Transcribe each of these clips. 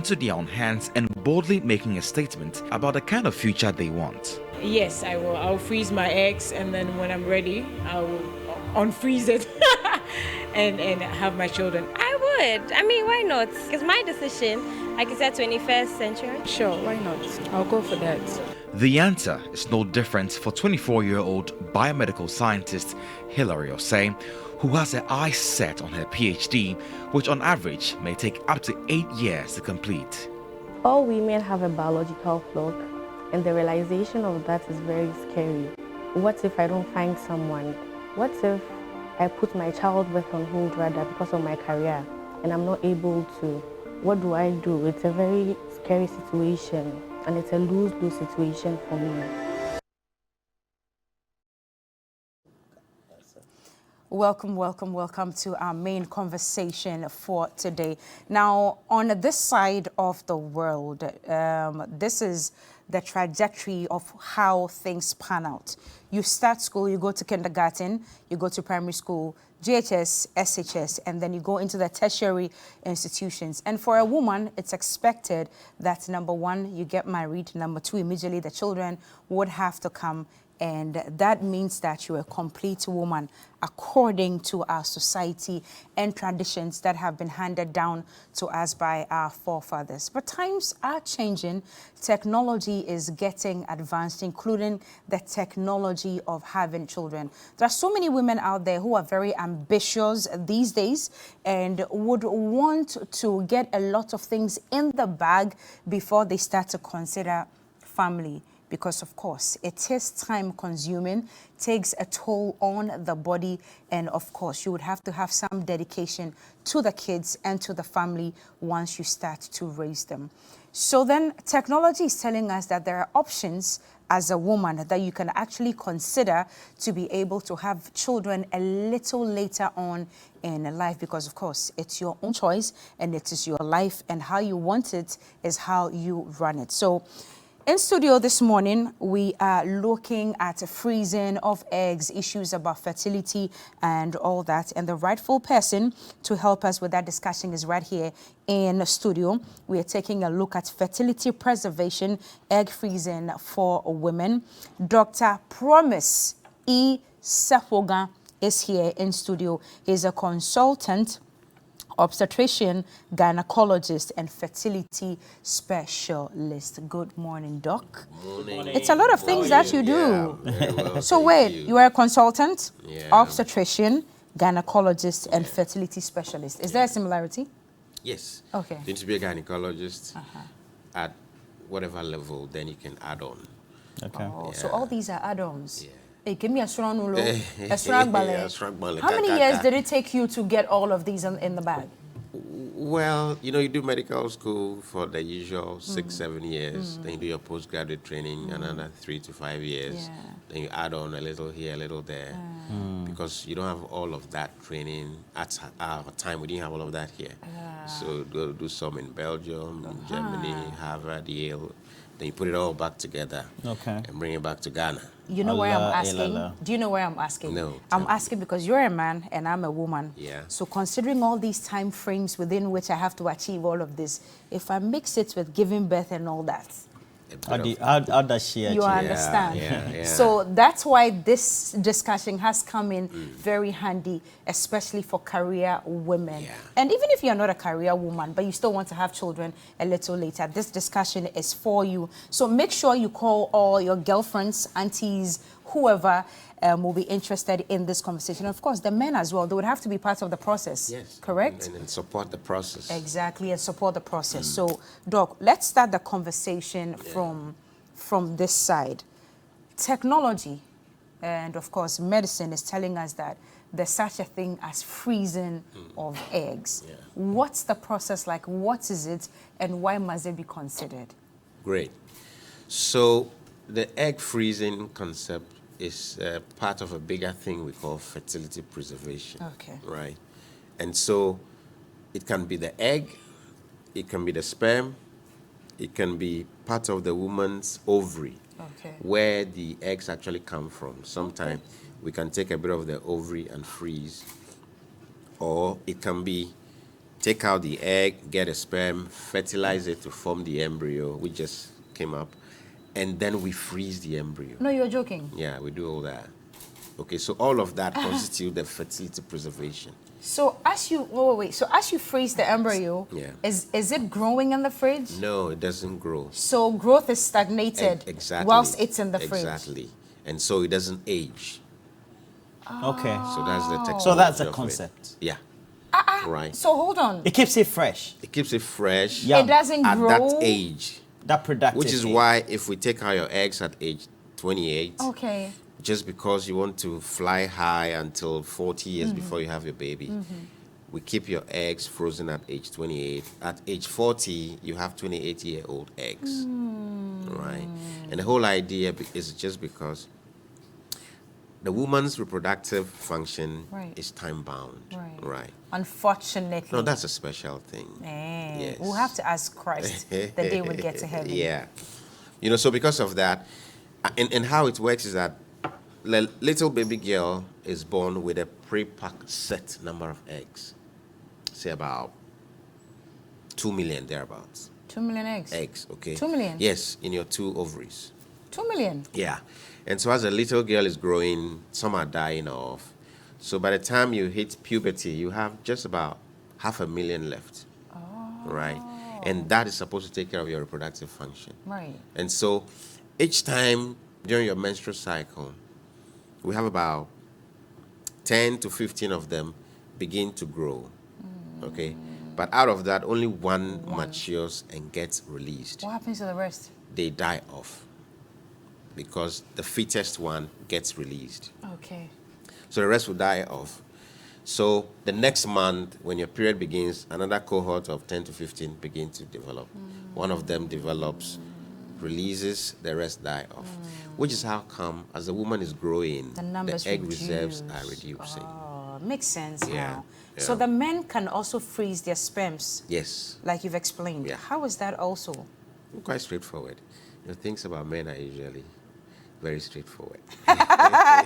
To their own hands and boldly making a statement about the kind of future they want. Yes, I will. I'll freeze my eggs, and then when I'm ready, I'll unfreeze it and have my children. I would. I mean, why not? It's my decision. Like you said, 21st century. Sure, why not? I'll go for that. The answer is no different for 24-year-old biomedical scientist Hilary Osei, who has her eyes set on her PhD, which on average may take up to 8 years to complete. All women have a biological clock, and the realization of that is very scary. What if I don't find someone? What if I put my childbirth on hold rather because of my career and I'm not able to? What do I do? It's a very scary situation, and it's a lose-lose situation for me. Welcome to our main conversation for today. Now, on this side of the world, this is the trajectory of how things pan out. You start school, you go to kindergarten, you go to primary school, GHS, SHS, and then you go into the tertiary institutions. And for a woman, it's expected that number one, you get married. Number two, immediately the children would have to come. And that means that you're a complete woman according to our society and traditions that have been handed down to us by our forefathers. But times are changing. Technology is getting advanced, including the technology of having children. There are so many women out there who are very ambitious these days and would want to get a lot of things in the bag before they start to consider family. Because, of course, it is time-consuming, takes a toll on the body, and, of course, you would have to have some dedication to the kids and to the family once you start to raise them. So then technology is telling us that there are options as a woman that you can actually consider to be able to have children a little later on in life because, of course, it's your own choice and it is your life, and how you want it is how you run it. So in studio this morning, we are looking at freezing of eggs, issues about fertility and all that. And the rightful person to help us with that discussion is right here in the studio. We are taking a look at fertility preservation, egg freezing for women. Dr. Promise E. Sefoga is here in studio. He's a consultant, obstetrician, gynecologist, and fertility specialist. Good morning, Doc. Good morning. It's a lot of things that you do. Yeah, very well, So thank wait, you. you are a consultant, Yeah. obstetrician, gynecologist, and fertility specialist. Is there a similarity? Yes. Okay. You need to be a gynecologist at whatever level, then you can add on. Okay. Oh, so all these are add-ons. Yeah. Hey, give me a strong ulo, a Yeah, strong ballet. a strong ballet. How many years did it take you to get all of these in the bag? Well, you do medical school for the usual 6-7 years. Then you do your postgraduate training, another 3 to 5 years. Yeah. Then you add on a little here, a little there. Because you don't have all of that training at our time. We didn't have all of that here. So go do some in Belgium, Germany, Harvard, Yale. Then you put it all back together and bring it back to Ghana. You know why I'm Allah, asking? illallah. Do you know why I'm asking? No, I'm tell me. asking because you're a man and I'm a woman. Yeah. So considering all these time frames within which I have to achieve all of this, if I mix it with giving birth and all that, How does she achieve? you understand? yeah. So that's why this discussion has come in very handy, especially for career women. Yeah. And even if you're not a career woman, but you still want to have children a little later, this discussion is for you. So make sure you call all your girlfriends, aunties, whoever will be interested in this conversation. Of course, the men as well, they would have to be part of the process. Yes. Correct? And support the process. Exactly, and support the process. So, Doc, let's start the conversation from this side. Technology and, of course, medicine is telling us that there's such a thing as freezing of eggs. Yeah. What's the process like? What is it? And why must it be considered? Great. So the egg freezing concept is part of a bigger thing we call fertility preservation. Okay. Right? And so it can be the egg, it can be the sperm, it can be part of the woman's ovary, Okay. where the eggs actually come from. Sometimes we can take a bit of the ovary and freeze, or it can be take out the egg, get a sperm, fertilize it to form the embryo, which just came up, and then we freeze the embryo. No, you're joking. Yeah, we do all that. Okay, so all of that constitutes the fertility preservation. So as you wait. So as you freeze the embryo, Yeah. is it growing in the fridge? No, it doesn't grow. So growth is stagnated Exactly. whilst it's in the fridge. Exactly. And so it doesn't age. Okay. So that's the technology. So that's the of it. concept. Yeah. Right. So hold on. It keeps it fresh. It keeps it fresh Yeah. It doesn't at grow. that age. That productive. Which is age. why if we take out your eggs at age 28, Okay. just because you want to fly high until 40 years before you have your baby, we keep your eggs frozen at age 28. At age 40, you have 28-year-old eggs. Right? And the whole idea is just because the woman's reproductive function Right. is time bound. Right. Unfortunately. No, that's a special thing. Yes. We'll have to ask Christ the day we get to heaven. Yeah. You know, so because of that, and how it works is that the little baby girl is born with a pre-packed set number of eggs. Say about 2 million thereabouts. 2 million eggs. Eggs, okay? 2 million? Yes, in your 2 ovaries. 2 million. Yeah. And so as a little girl is growing, some are dying off. So by the time you hit puberty, you have just about 500,000 left. Right? And that is supposed to take care of your reproductive function. Right. And so each time during your menstrual cycle, we have about 10 to 15 of them begin to grow. Okay? But out of that, only one matures and gets released. What happens to the rest? They die off because the fittest one gets released. Okay. So the rest will die off. So the next month, when your period begins, another cohort of 10 to 15 begin to develop. One of them develops, releases, the rest die off. Which is how come, as the woman is growing, The numbers egg reduce. reserves are reducing. Makes sense Yeah, now. So yeah. the men can also freeze their sperms, Yes, like you've explained. Yeah. How is that also? quite straightforward. You know, things about men are usually very straightforward.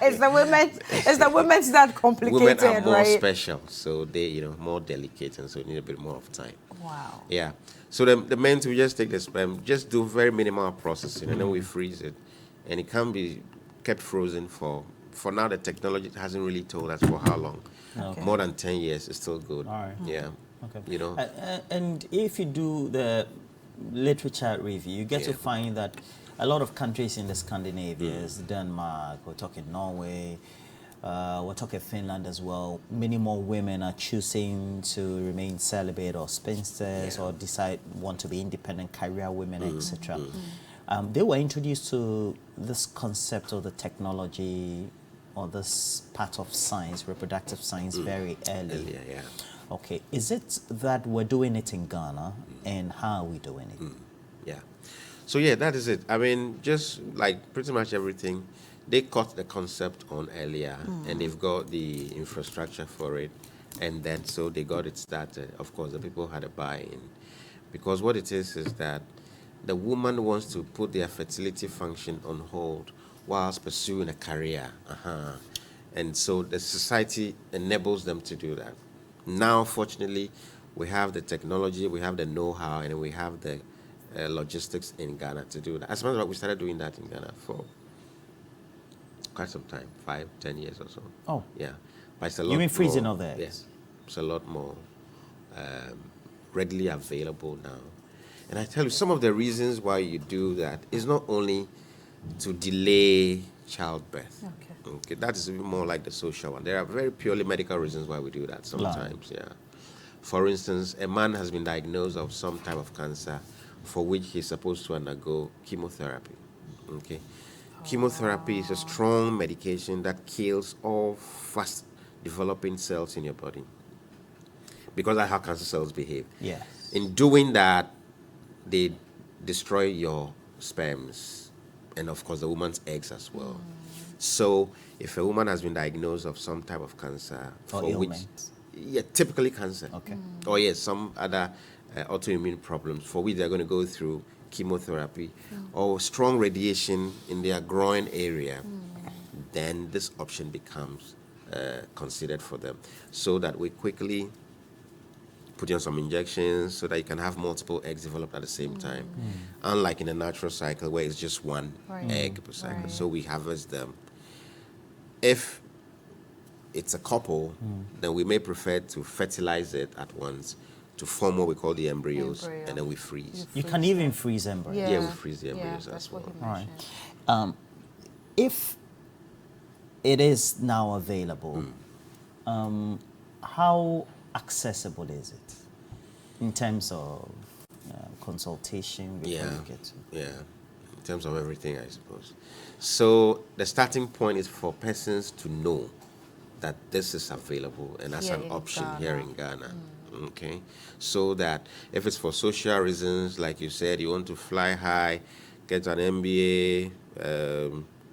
Is the women's that complicated, Women are more right? special, so they, you know, more delicate, and so need a bit more of time. Wow. Yeah. So the men, we just take the sperm, just do very minimal processing, and then we freeze it, and it can be kept frozen for now. The technology hasn't really told us for how long. Okay. More than 10 years is still good. All right. Yeah. Okay. You know. And if you do the literature review, you get to Yeah. find that a lot of countries in the Scandinavias, Denmark, we're talking Norway, we're talking Finland as well, many more women are choosing to remain celibate or spinsters or want to be independent career women, etc. They were introduced to this concept of the technology or this part of science, reproductive science, very early. Earlier, yeah. Okay, is it that we're doing it in Ghana, and how are we doing it? Yeah. So yeah, that is it. I mean, just like pretty much everything, they caught the concept on earlier, and they've got the infrastructure for it, and then so they got it started. Of course, the people had a buy-in, because what it is that the woman wants to put their fertility function on hold whilst pursuing a career. And so the society enables them to do that. Now, fortunately, we have the technology, we have the know-how, and we have the logistics in Ghana to do that. As a matter of fact, we started doing that in Ghana for quite some time, 5, 10 years or so. Oh. Yeah. But it's a lot You mean freezing more, of the eggs? Yes. It's a lot more readily available now. And I tell you, some of the reasons why you do that is not only to delay childbirth. Okay, that is more like the social one. There are very purely medical reasons why we do that sometimes, yeah. For instance, a man has been diagnosed of some type of cancer for which he's supposed to undergo chemotherapy, okay? Chemotherapy is a strong medication that kills all fast developing cells in your body, because that's how cancer cells behave. Yes. In doing that, they destroy your sperms and, of course, the woman's eggs as well. So if a woman has been diagnosed of some type of cancer, Or for ailment. typically cancer. Okay. Or yes, some other autoimmune problems for which they're going to go through chemotherapy or strong radiation in their groin area, then this option becomes considered for them, so that we quickly put you on some injections so that you can have multiple eggs developed at the same time. Unlike in a natural cycle where it's just one egg per cycle. So we harvest them. If it's a couple, then we may prefer to fertilize it at once to form what we call the embryos, and then we freeze. You can even freeze embryos. Yeah, we freeze the embryos that's as what well. he All right. mentioned. If it is now available, how accessible is it in terms of consultation before Yeah, you get to? yeah, in terms of everything, I suppose. So the starting point is for persons to know that this is available and that's Here an in option Ghana. here in Ghana. Okay, so that if it's for social reasons, like you said, you want to fly high, get an MBA,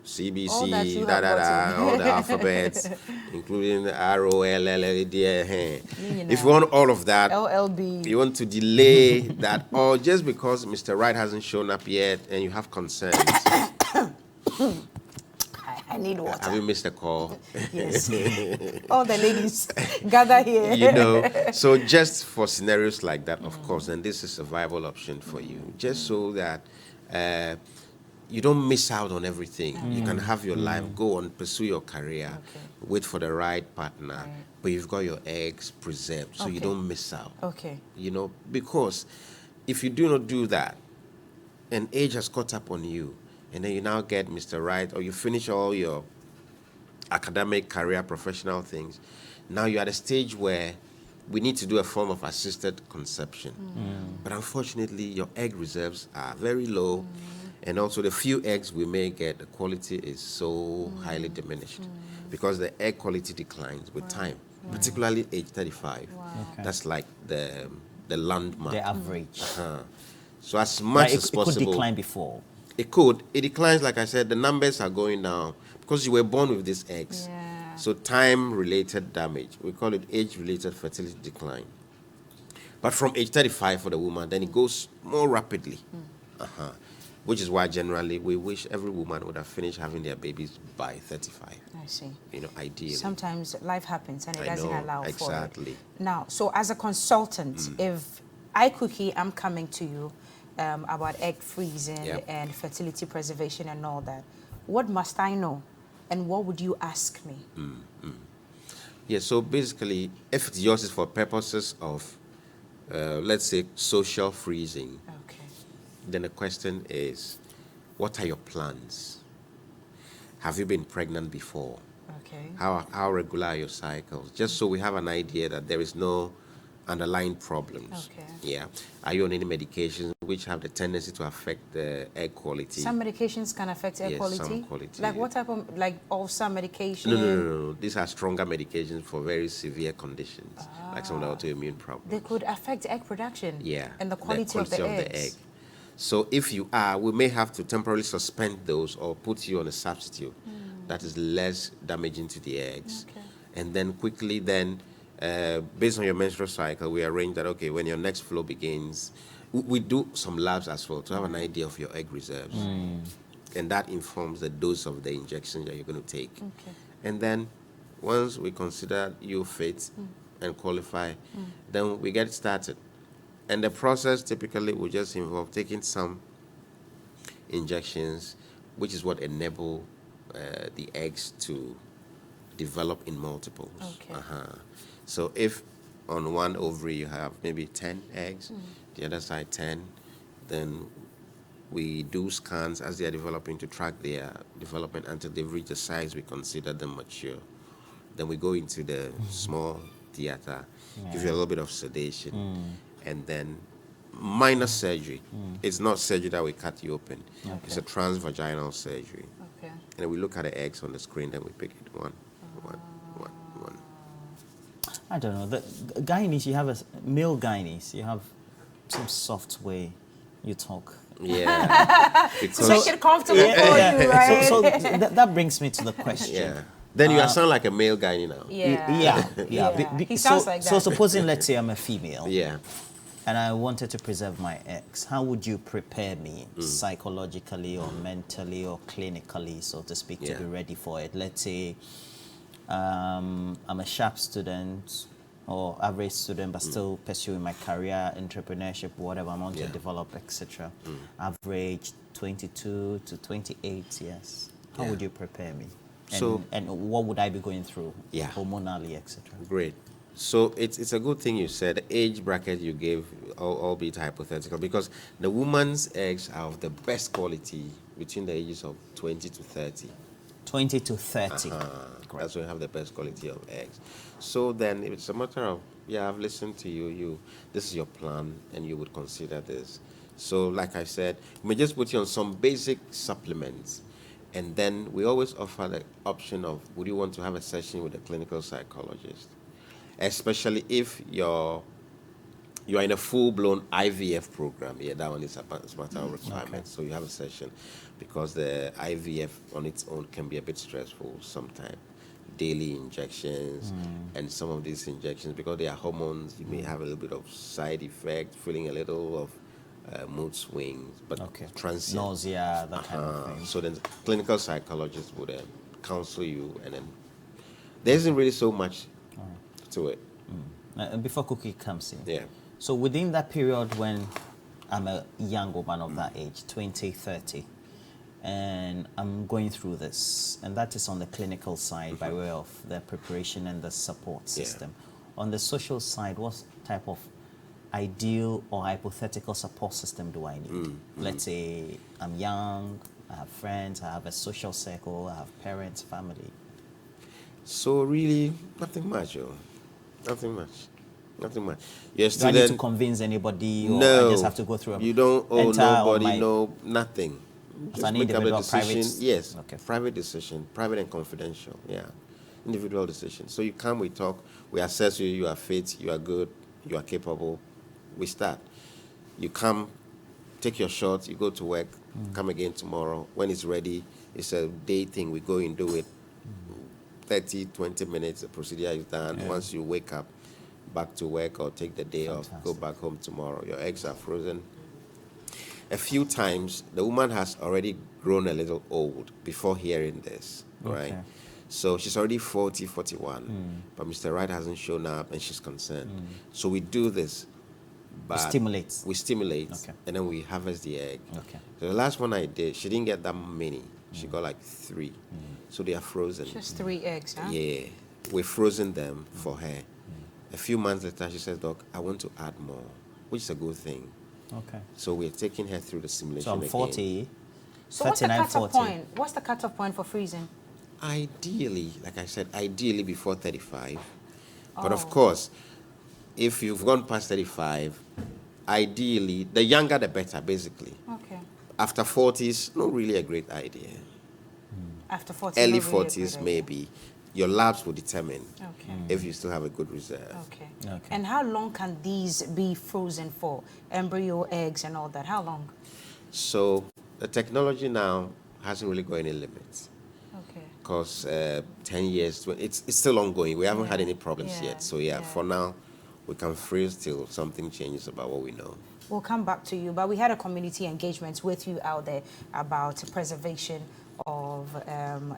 CBC, All that you have gotten. all the alphabets, including the ROLLD. know. If you want all of that, LLB. you want to delay that, or just because Mr. Right hasn't shown up yet and you have concerns. I need water. Have you missed a call? Yes. All the ladies gather here. You know, so just for scenarios like that, of course, then this is a viable option for you, just so that you don't miss out on everything. You can have your life, go on, pursue your career, wait for the right partner, but you've got your eggs preserved, so you don't miss out. Okay. You know, because if you do not do that, and age has caught up on you, and then you now get Mr. Right, or you finish all your academic, career, professional things, now you're at a stage where we need to do a form of assisted conception. But unfortunately, your egg reserves are very low, and also the few eggs we may get, the quality is so highly diminished because the egg quality declines with time, particularly age 35. That's like the landmark. The average. So as much as It possible, could decline before. it could. It declines, like I said, the numbers are going down because you were born with these eggs. Yeah. So time-related damage, we call it age-related fertility decline. But from age 35 for the woman, then it goes more rapidly. Which is why generally we wish every woman would have finished having their babies by 35. I see. You know, ideally. Sometimes life happens and it I doesn't know, allow for exactly. it. Now, so as a consultant, if I, Cookie, am coming to you about egg freezing Yep. and fertility preservation and all that, what must I know? And what would you ask me? Yeah, so basically, if it's yours is for purposes of, let's say, social freezing, Okay. then the question is, what are your plans? Have you been pregnant before? Okay. How regular are your cycles? Just so we have an idea that there is no underlying problems. Okay. Yeah. Are you on any medications which have the tendency to affect the egg quality? Some medications can affect air Yes, quality. some quality. Like what type of, like ulcer medication? No. These are stronger medications for very severe conditions, like some of the autoimmune problems. They could affect egg production. Yeah. And the quality of the eggs. egg. So if you are, we may have to temporarily suspend those or put you on a substitute that is less damaging to the eggs. Okay. And then quickly based on your menstrual cycle, we arrange that, okay, when your next flow begins, we do some labs as well to have an idea of your egg reserves. And that informs the dose of the injection that you're going to take. Okay. And then once we consider you fit and qualify, then we get started. And the process typically will just involve taking some injections, which is what enable the eggs to develop in multiples. Okay. So if on one ovary you have maybe 10 eggs, the other side 10, then we do scans as they are developing to track their development until they've reached the size we consider them mature. Then we go into the small theater, give you a little bit of sedation, and then minor surgery. It's not surgery that we cut you open. It's a transvaginal surgery. Okay. And then we look at the eggs on the screen, then we pick it one. I don't know. The gynaes, you have male gynaes, you have some soft way you talk. Yeah. To make it comfortable for you, right? So that brings me to the question. Yeah. Then you sound like a male guy now. Yeah. He sounds like that. So supposing, let's say I'm a female. Yeah. And I wanted to preserve my eggs. How would you prepare me psychologically or mentally or clinically, so to speak, to be ready for it? Let's say I'm a sharp student, or average student, but still pursuing my career, entrepreneurship, whatever I want to develop, etc. Average 22 to 28 years. How would you prepare me? And what would I be going through hormonally, etc.? Great. So it's a good thing you said the age bracket you gave, albeit hypothetical, because the woman's eggs are of the best quality between the ages of 20 to 30. 20 to 30. That's when you have the best quality of eggs. So then it's a matter of, I've listened to you. This is your plan, and you would consider this. So like I said, we may just put you on some basic supplements. And then we always offer the option of, would you want to have a session with a clinical psychologist? Especially if you're in a full-blown IVF program. Yeah, that one is a matter of requirement. Okay. So you have a session, because the IVF on its own can be a bit stressful sometimes. Daily injections, and some of these injections, because they are hormones, you may have a little bit of side effect, feeling a little of mood swings, but transient. Nausea, that kind of thing. So then the clinical psychologist would counsel you, and then there isn't really so much to it. Before Cookie comes in. Yeah. So within that period when I'm a young woman of that age, 20, 30, and I'm going through this, and that is on the clinical side by way of the preparation and the support system. On the social side, what type of ideal or hypothetical support system do I need? Let's say I'm young, I have friends, I have a social circle, I have parents, family. So really, nothing much, nothing much. Nothing much. Yes, do I need to convince anybody, or no, I just have to go through you don't owe nobody, no, nothing. Just make up a decision. Private, yes, private decision, private and confidential, individual decision. So you come, we talk, we assess you, you are fit, you are good, you are capable, we start. You come, take your shot, you go to work, come again tomorrow. When it's ready, it's a day thing, we go and do it. 30, 20 minutes, the procedure is done. Once you wake up, back to work or take the day off, go back home tomorrow. Your eggs are frozen. A few times, the woman has already grown a little old before hearing this, right? So she's already 40, 41, but Mr. Right hasn't shown up and she's concerned. So we do this. But we stimulate, and then we harvest the egg. So the last one I did, she didn't get that many. She got like 3. So they are frozen. Just 3 eggs, huh? Yeah. We frozen them for her. A few months later, she says, Doc, I want to add more, which is a good thing. So we're taking her through the simulation. So I'm 40. Again. So what's the cutoff point? What's the cutoff point for freezing? Ideally, like I said, ideally before 35. But of course, if you've gone past 35, ideally, the younger the better, basically. After 40s, not really a great idea. After 40s, early 40s, maybe. Your labs will determine if you still have a good reserve. And how long can these be frozen for? Embryo, eggs, and all that. How long? So the technology now hasn't really got any limits. Because 10 years, it's still ongoing. We haven't had any problems yet. So for now, we can freeze till something changes about what we know. We'll come back to you, but we had a community engagement with you out there about preservation of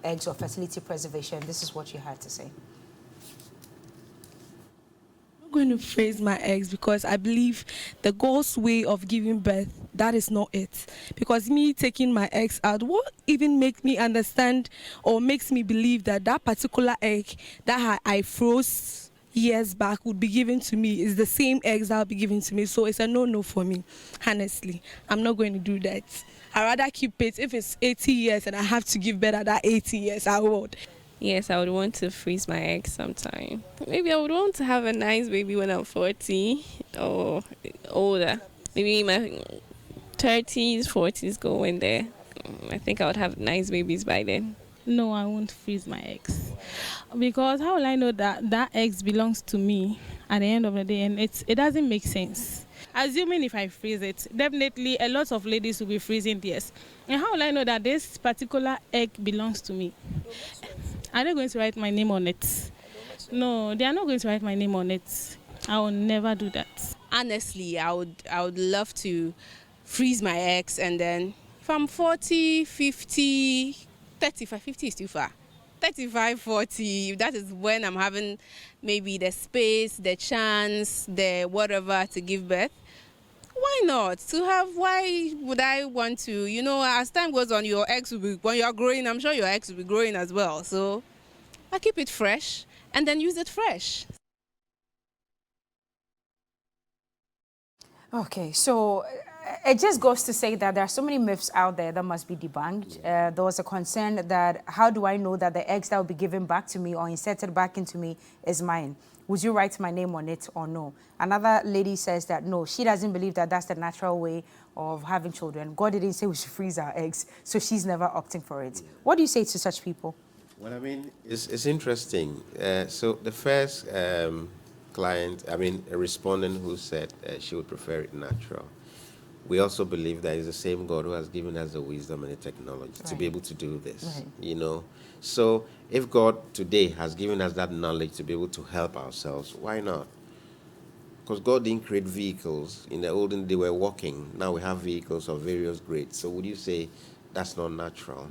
eggs or fertility preservation. This is what you had to say. I'm going to freeze my eggs because I believe the God's way of giving birth, that is not it. Because me taking my eggs out, what even makes me understand or makes me believe that that particular egg that I froze years back would be given to me is the same eggs that will be given to me. So it's a no-no for me, honestly. I'm not going to do that. I'd rather keep it. If it's 80 years and I have to give birth at that 80 years, I would. Yes, I would want to freeze my eggs sometime. Maybe I would want to have a nice baby when I'm 40 or older. Maybe my 30s, 40s going there. I think I would have nice babies by then. No, I won't freeze my eggs. Because how will I know that that eggs belongs to me at the end of the day? And it doesn't make sense. Assuming if I freeze it, definitely a lot of ladies will be freezing theirs. And how will I know that this particular egg belongs to me? Are they going to write my name on it? No, they are not going to write my name on it. I will never do that. Honestly, I would love to freeze my eggs, and then if I'm 40, 50, 35, 50 is too far. 35, 40, that is when I'm having maybe the space, the chance, the whatever to give birth. Why not? Why would I want to, as time goes on, your eggs will be, when you're growing, I'm sure your eggs will be growing as well. So I keep it fresh and then use it fresh. Okay, so it just goes to say that there are so many myths out there that must be debunked. There was a concern that how do I know that the eggs that will be given back to me or inserted back into me is mine? Would you write my name on it or no? Another lady says that no, she doesn't believe that that's the natural way of having children. God didn't say we should freeze our eggs, so she's never opting for it. What do you say to such people? Well, I mean, it's interesting. So the first client, a respondent who said she would prefer it natural. We also believe that it's the same God who has given us the wisdom and the technology to be able to do this, So if God today has given us that knowledge to be able to help ourselves, why not? Because God didn't create vehicles. In the olden day, they were walking. Now we have vehicles of various grades. So would you say that's not natural?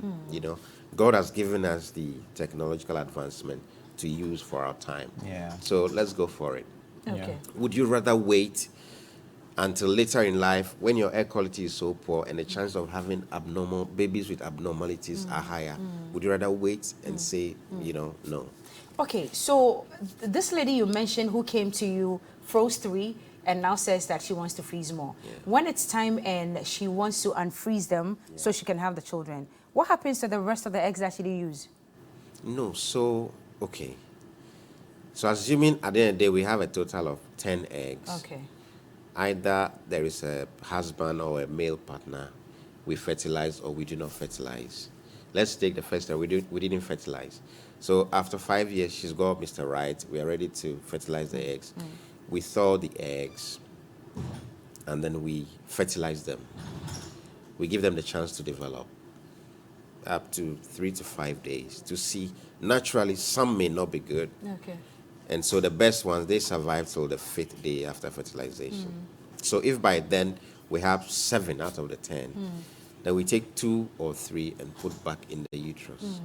God has given us the technological advancement to use for our time. Yeah. So let's go for it. Okay. Would you rather wait until later in life when your air quality is so poor and the chance of having babies with abnormalities are higher? Would you rather wait and say, no? Okay, so this lady you mentioned who came to you, froze 3, and now says that she wants to freeze more. Yeah. When it's time and she wants to unfreeze them so she can have the children, what happens to the rest of the eggs that she didn't use? No, okay. So assuming at the end of the day we have a total of 10 eggs. Okay. Either there is a husband or a male partner, we fertilize or we do not fertilize. Let's take the first time, we didn't fertilize. So after 5 years, she's got Mr. Right, we are ready to fertilize the eggs. We thaw the eggs, and then we fertilize them. We give them the chance to develop up to 3 to 5 days to see. Naturally, some may not be good. Okay. And so the best ones, they survive till the 5th day after fertilization. So if by then we have 7 out of the 10, then we take 2 or 3 and put back in the uterus.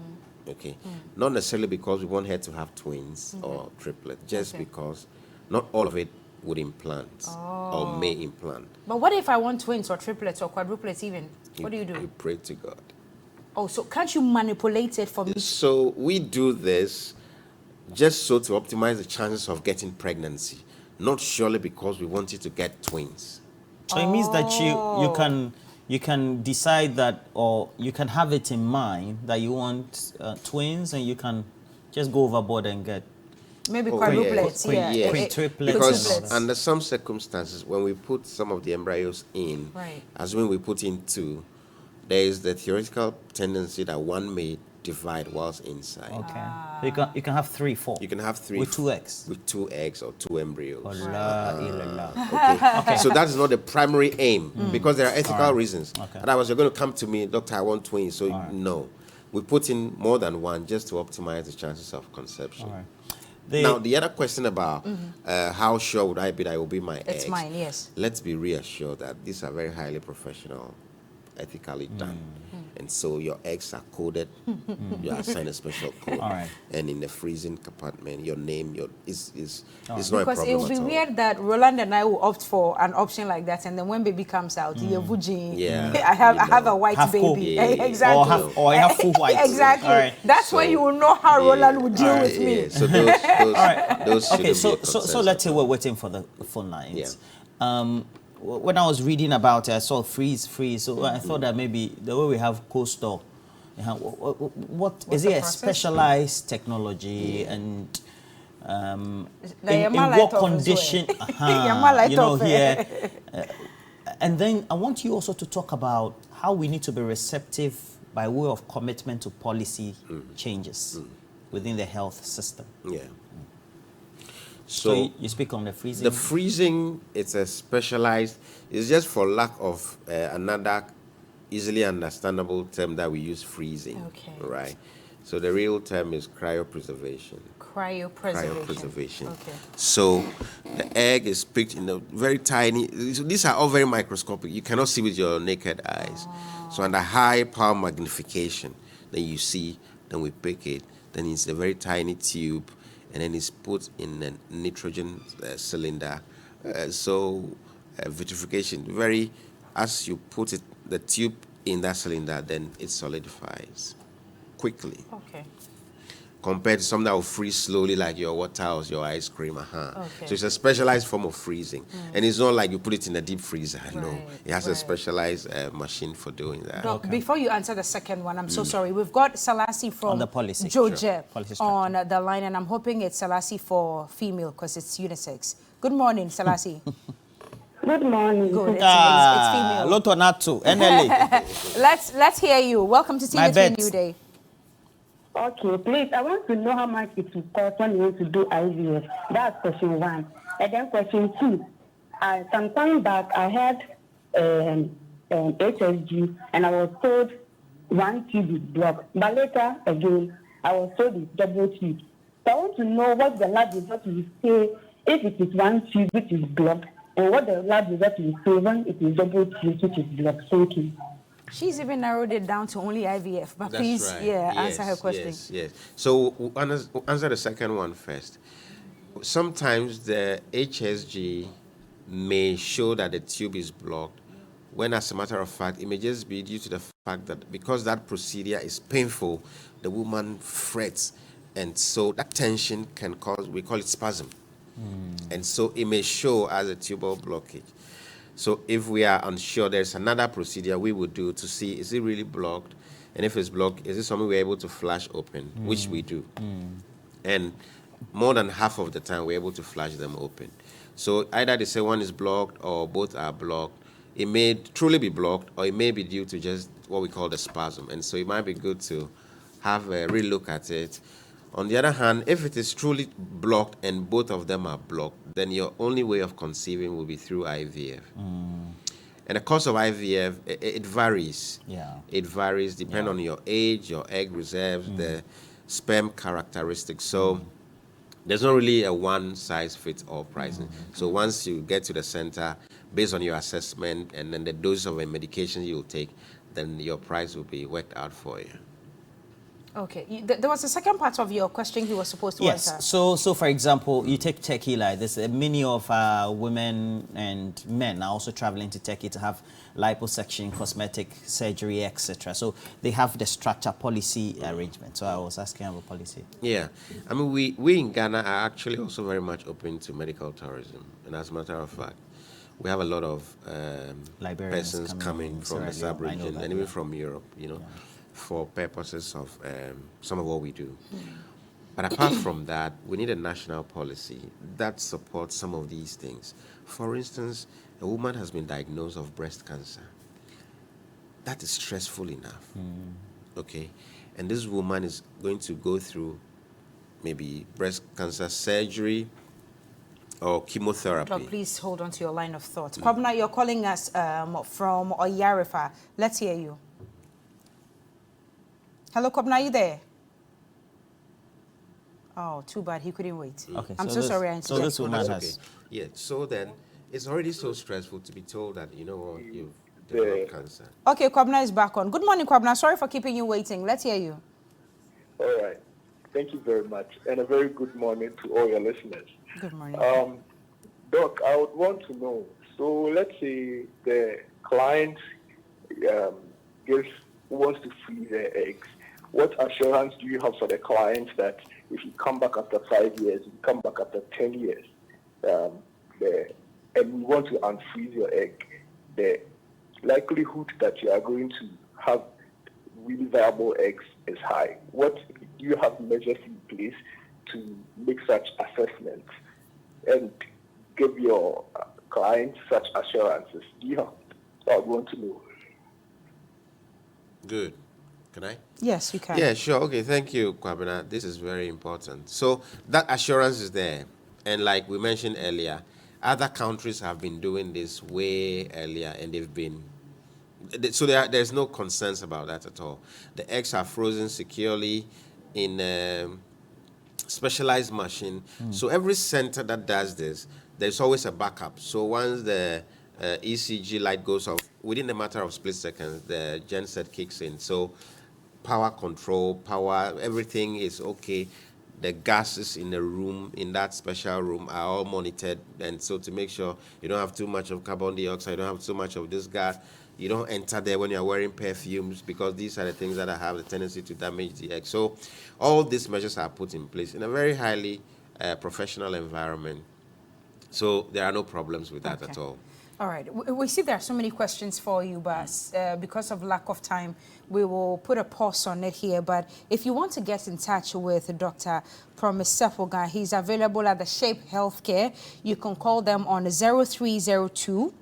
Okay? Not necessarily because we want her to have twins or triplets, just because not all of it would implant or may implant. But what if I want twins or triplets or quadruplets even? What do you do? You pray to God. Oh, so can't you manipulate it for me? So we do this just so to optimize the chances of getting pregnancy, not surely because we want you to get twins. So it means that you can decide that, or you can have it in mind that you want twins, and you can just go overboard and get maybe quadruplets, quintuplets. Because under some circumstances, when we put some of the embryos in, as when we put in 2, there is the theoretical tendency that one may divide whilst inside. Okay. So you can have 3, 4. You can have 3 with 2 eggs. With 2 eggs or 2 embryos. Okay. So that is not the primary aim because there are ethical reasons. Otherwise, you're going to come to me, Doctor, I want twins. So no, we put in more than one just to optimize the chances of conception. Now, the other question about how sure would I be that it will be my eggs? It's mine, yes. Let's be reassured that these are very highly professional, ethically done. And so your eggs are coded. You are assigned a special code. And in the freezing compartment, your name is not a problem. Because it would be weird that Roland and I will opt for an option like that, and then when baby comes out, I have a white baby. Exactly. Or I have full white. Exactly. That's when you will know how Roland would deal with me. So those okay, so let's say we're waiting for the phone lines. When I was reading about it, I saw freeze. So I thought that maybe the way we have cold store, what is it a specialized technology and in what condition? Here. And then I want you also to talk about how we need to be receptive by way of commitment to policy changes within the health system. So you speak on the freezing. The freezing, it's a specialized, it's just for lack of another easily understandable term that we use, freezing. Right? So the real term is cryopreservation. Cryopreservation. So the egg is picked in a very tiny, these are all very microscopic. You cannot see with your naked eyes. So under high power magnification, then you see, then we pick it. then it's a very tiny tube, and then it's put in a nitrogen cylinder. Vitrification, as you put the tube in that cylinder, then it solidifies quickly. Okay. Compared to something that will freeze slowly, like your water or your ice cream. Okay. So it's a specialized form of freezing. And it's not like you put it in a deep freezer. No, Right, it has a specialized machine for doing that. Doc, before you answer the second one, I'm so sorry. We've got Selassie from On the policy. Georgia Policy on the line, and I'm hoping it's Selassie for female because it's unisex. Good morning, Selassie. Good morning. Good. It's female. Loto Natu, NLA. Let's hear you. Welcome to TV3 New Day. Okay, please, I want to know how much it will cost when you want to do IVF. That's question one. And then question two. Some time back, I had HSG, and I was told one tube is blocked. But later, again, I was told it's double tube. So I want to know what the lab result will say if it is one tube which is blocked, and what the lab result will say when it is double tube which is blocked. Thank you. She's even narrowed it down to only IVF, but That's please, right. answer her question. Yes. So we'll answer the second one first. Sometimes the HSG may show that the tube is blocked, when as a matter of fact, it may just be due to the fact that because that procedure is painful, the woman frets, and so that tension can cause, we call it spasm. And so it may show as a tubal blockage. So if we are unsure, there's another procedure we would do to see, is it really blocked? And if it's blocked, is it something we're able to flash open, which we do. And more than half of the time, we're able to flash them open. So either they say one is blocked or both are blocked. It may truly be blocked, or it may be due to just what we call the spasm. And so it might be good to have a real look at it. On the other hand, if it is truly blocked and both of them are blocked, then your only way of conceiving will be through IVF. And the cost of IVF, it varies. Yeah. It varies depending on your age, your egg reserves, the sperm characteristics. So there's not really a one-size-fits-all pricing. So once you get to the center, based on your assessment and then the dose of a medication you'll take, then your price will be worked out for you. Okay. There was a second part of your question he was supposed to answer. Yes. So for example, you take Turkey like this. Many of women and men are also traveling to Turkey to have liposuction, cosmetic surgery, etc. So they have the structure policy arrangement. So I was asking about policy. Yeah. I mean, we in Ghana are actually also very much open to medical tourism. And as a matter of fact, we have a lot of persons coming from the sub-region and even from Europe, for purposes of some of what we do. But apart from that, we need a national policy that supports some of these things. For instance, a woman has been diagnosed of breast cancer. That is stressful enough, okay? And this woman is going to go through maybe breast cancer surgery or chemotherapy. Doc, please hold on to your line of thought. Kwabna, you're calling us from Oyarifa. Let's hear you. Hello, Kwabna, are you there? Oh, too bad. He couldn't wait. Okay, I'm so sorry. I so this woman That's has... okay. Yeah, so then it's already so stressful to be told that, you know what, you've developed cancer. Okay, Kwabna is back on. Good morning, Kwabna. Sorry for keeping you waiting. Let's hear you. All right. Thank you very much. And a very good morning to all your listeners. Good morning. Doc, I would want to know, so let's say the client wants to freeze their eggs. What assurance do you have for the client that if you come back after 5 years, you come back after 10 years, and you want to unfreeze your egg, the likelihood that you are going to have really viable eggs is high? What do you have measures in place to make such assessments and give your clients such assurances? Do you have? I want to know. Good. Can I? Yes, you can. Yeah, sure. Okay, thank you, Kwabena. This is very important. So that assurance is there. And like we mentioned earlier, other countries have been doing this way earlier, and they've been... So there's no concerns about that at all. The eggs are frozen securely in a specialized machine. So every center that does this, there's always a backup. So once the ECG light goes off, within a matter of split seconds, the genset kicks in. So power control, everything is okay. The gases in the room, in that special room, are all monitored, and so to make sure you don't have too much of carbon dioxide, you don't have too much of this gas, you don't enter there when you're wearing perfumes, because these are the things that have the tendency to damage the egg. So all these measures are put in place in a very highly professional environment. So there are no problems with that at all. All right. We see there are so many questions for you, but because of lack of time, we will put a pause on it here. But if you want to get in touch with Dr. Promise Sepulga, he's available at the Shape Healthcare. You can call them on 0302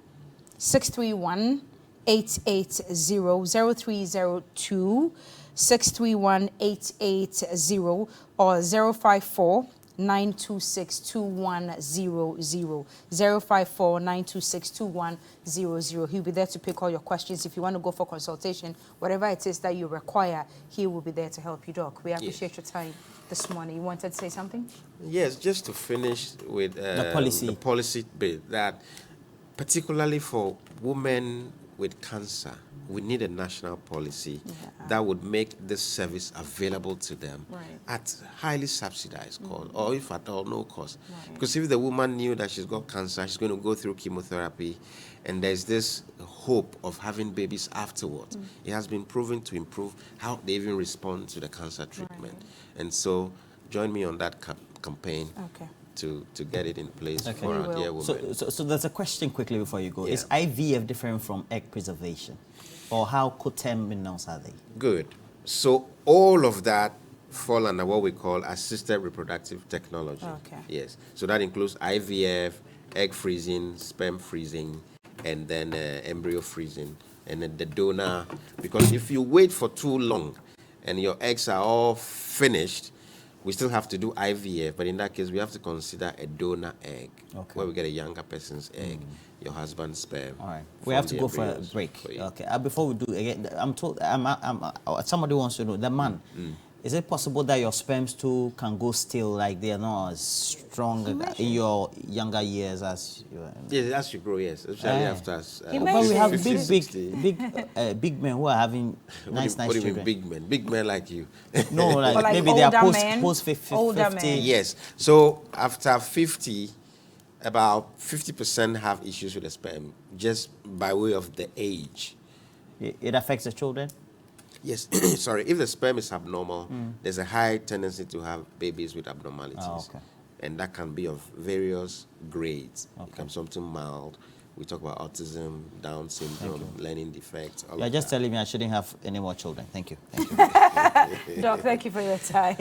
631 880, 0302 631 880, or 054 926 2100, 054 926 2100. He'll be there to pick all your questions. If you want to go for consultation, whatever it is that you require, he will be there to help you, Doc. We appreciate your time this morning. You wanted to say something? Yes, just to finish with the policy bit, that particularly for women with cancer, we need a national policy that would make this service available to them at highly subsidized cost, or if at all, no cost. Because if the woman knew that she's got cancer, she's going to go through chemotherapy, and there's this hope of having babies afterwards. It has been proven to improve how they even respond to the cancer treatment. And so join me on that campaign. To get it in place for our dear women. So there's a question quickly before you go. Is IVF different from egg preservation? Or how coterminous are they? Good. So all of that fall under what we call assisted reproductive technology. Yes. So that includes IVF, egg freezing, sperm freezing, and then embryo freezing, and then the donor. Because if you wait for too long and your eggs are all finished, we still have to do IVF, but in that case, we have to consider a donor egg, where we get a younger person's egg, your husband's sperm. All right. We have to go for a break. Okay. Before we do, again, I'm told, somebody wants to know, the man, is it possible that your sperms too can go still, like they are not as strong in your younger years as you are? Yes, as you grow, yes. Especially after but we have big men who are having nice what do you children. mean big men? Big men like you? No, like maybe they are post 50. Yes. So after 50, about 50% have issues with the sperm, just by way of the age. It affects the children? Yes, sorry. If the sperm is abnormal, there's a high tendency to have babies with abnormalities. And that can be of various grades. It can be something mild. We talk about autism, Down syndrome, learning defects. You're just telling me I shouldn't have any more children. Thank you. Doc, thank you for your time.